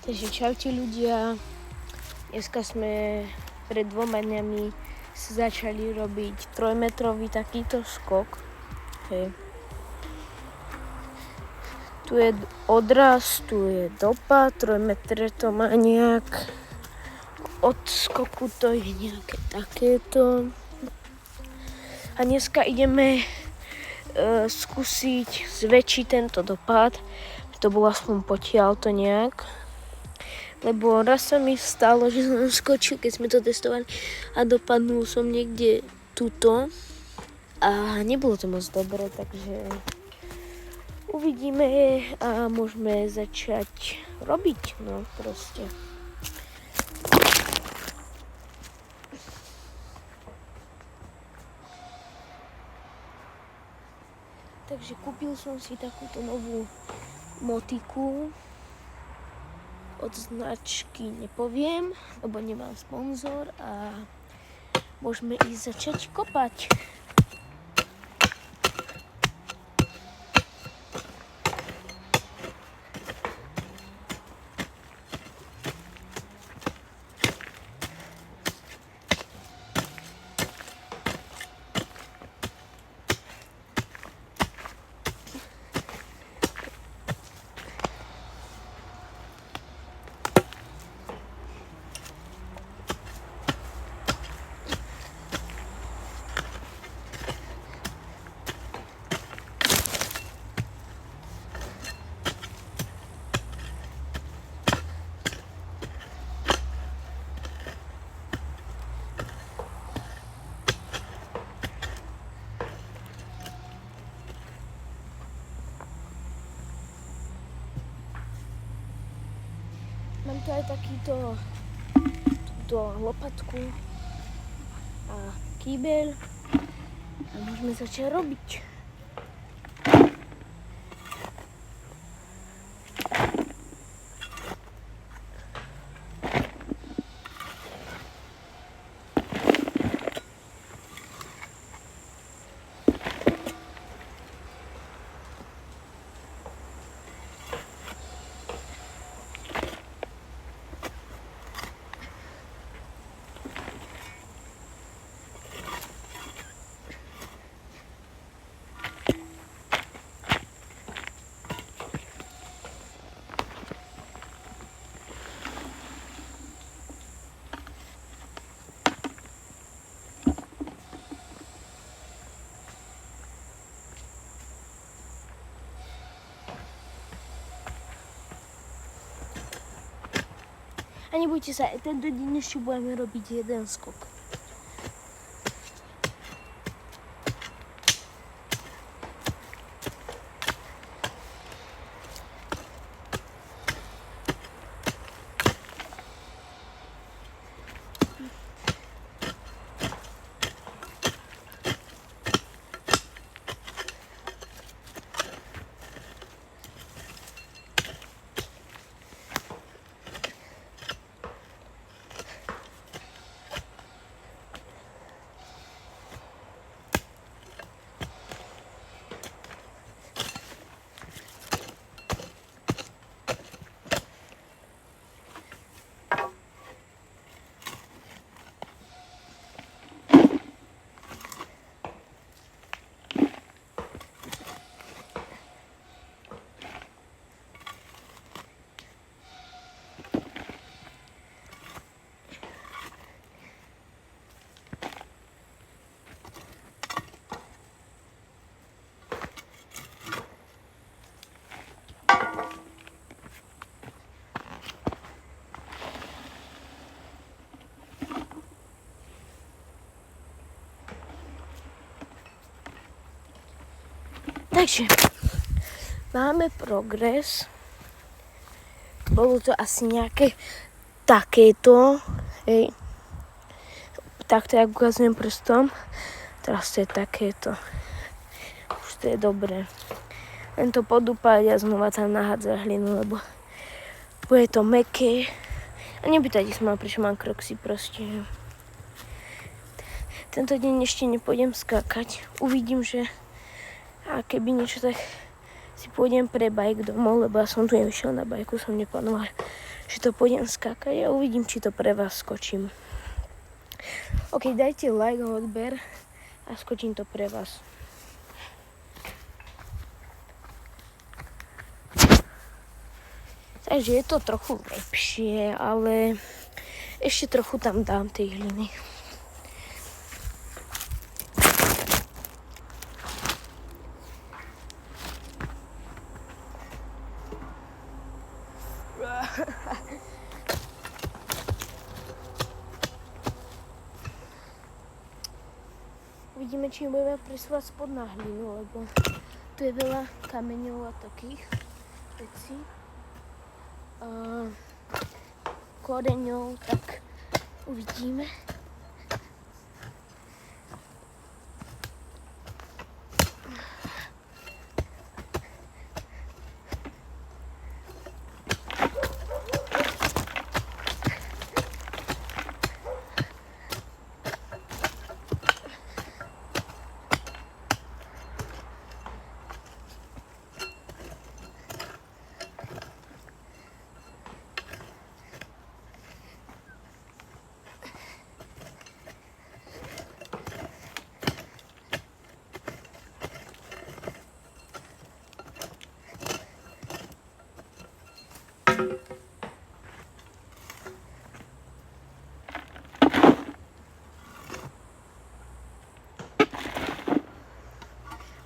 Takže čaute ľudia, dneska sme pred 2 dňami začali robiť 3-metrový takýto skok. Hej. Tu je odraz, tu je dopad, 3 metre to má nejak, od skoku to je nejaké takéto. A dneska ideme skúsiť zväčšiť tento dopad, to bolo aspoň potiaľ to nejak. Lebo raz sa mi stalo, že som skočil, keď sme to testovali a dopadnul som niekde tuto a nebolo to moc dobre, takže uvidíme a môžeme začať robiť, no proste. Takže kúpil som si takúto novú motiku. Od značky nepoviem, lebo nemám sponzor a môžeme ísť začať kopať. Mám tu aj takýto lopatku a kýbel a môžeme začať robiť. A nebojte sa, tento deň ešte budeme robiť jeden skok. Takže máme progres. Bolo to asi nejaké takéto. Hej. Takto ja ukazujem prstom. Teraz to je takéto. Už to je dobré. Len to podúpať a znova tam nahádzať hlinu, lebo bude to mäkké. A nepýtajte sa ma, prečo mám kroxy proste. Tento deň ešte nepôjdem skákať. Uvidím, že a keby niečo, tak si pôjdem pre bike domov, lebo ja som tu nevyšiel na bajku, som neplánoval, že to pôjdem skákať a uvidím, či to pre vás skočím. OK, dajte like, odber a skočím to pre vás. Takže je to trochu lepšie, ale ešte trochu tam dám tej hliny. Uvidíme, či budeme presúvať spod na hlinu, lebo tu je veľa kameňov a takých vecí. Koreňov, tak uvidíme.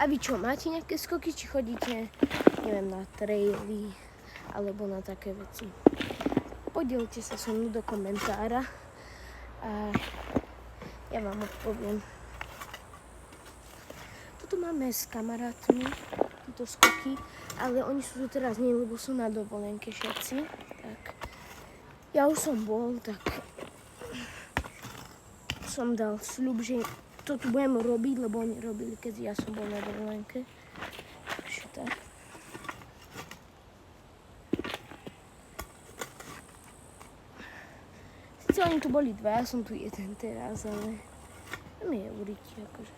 A vy čo, máte nejaké skoky, či chodíte, neviem, na traily alebo na také veci? Podielte sa so mnou do komentára a ja vám odpoviem. Tuto máme s kamarátmi tieto skoky, ale oni sú tu teraz nie, lebo sú na dovolenke všetci. Tak ja už som bol, tak som dal sľub, že to tu budem robiť, lebo oni robili, keď ja som bol na dovolenke. Takže tak. Sice oni tu boli dva, ja som tu jeden teraz, ale mi je uríti, akože.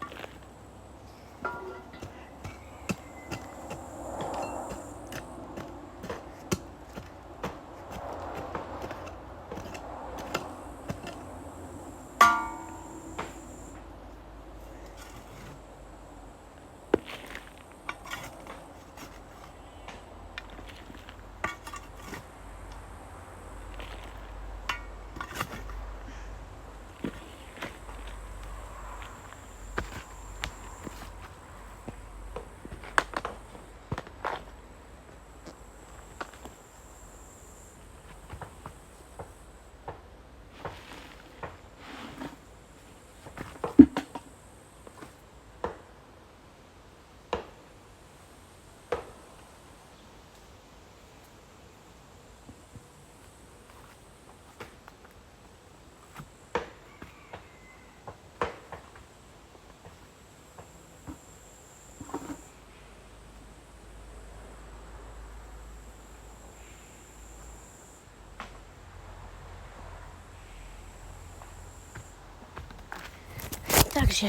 Takže,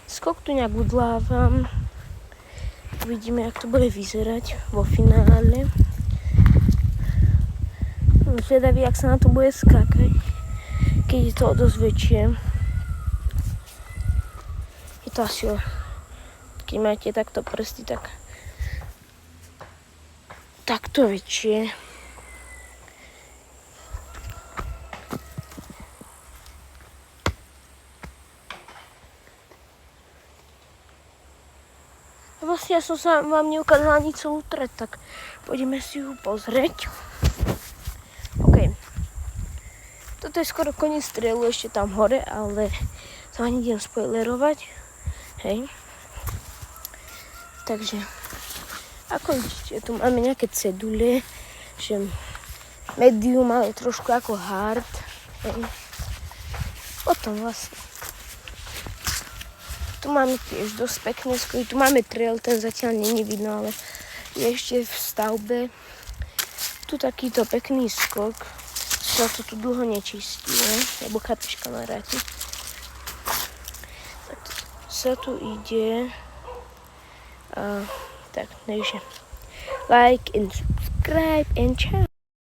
skok tu nejak udlávam. Uvidíme, jak to bude vyzerať vo finále. Zvedavý, jak sa na to bude skákať, keď je to dosť väčšie. Je to asi keď máte takto prsty, tak takto väčšie. Vlastne ja som sa vám neukázala ani celú trať, tak poďme si ju pozrieť. OK. Toto je skoro koniec trailu, ešte tam hore, ale to ani idem spoilerovať. Hej. Takže, ako vidíte, tu máme nejaké cedule, že medium, ale trošku ako hard. Hej. Potom vlastne. Tu máme tiež dosť pekné skoky. Tu máme trail, ten zatiaľ není vidno, ale je ešte v stavbe. Tu takýto pekný skok. Sa to tu dlho nečistí, lebo chápeš, kamaráti. Tak sa tu ide. Tak, takže like and subscribe and ciao.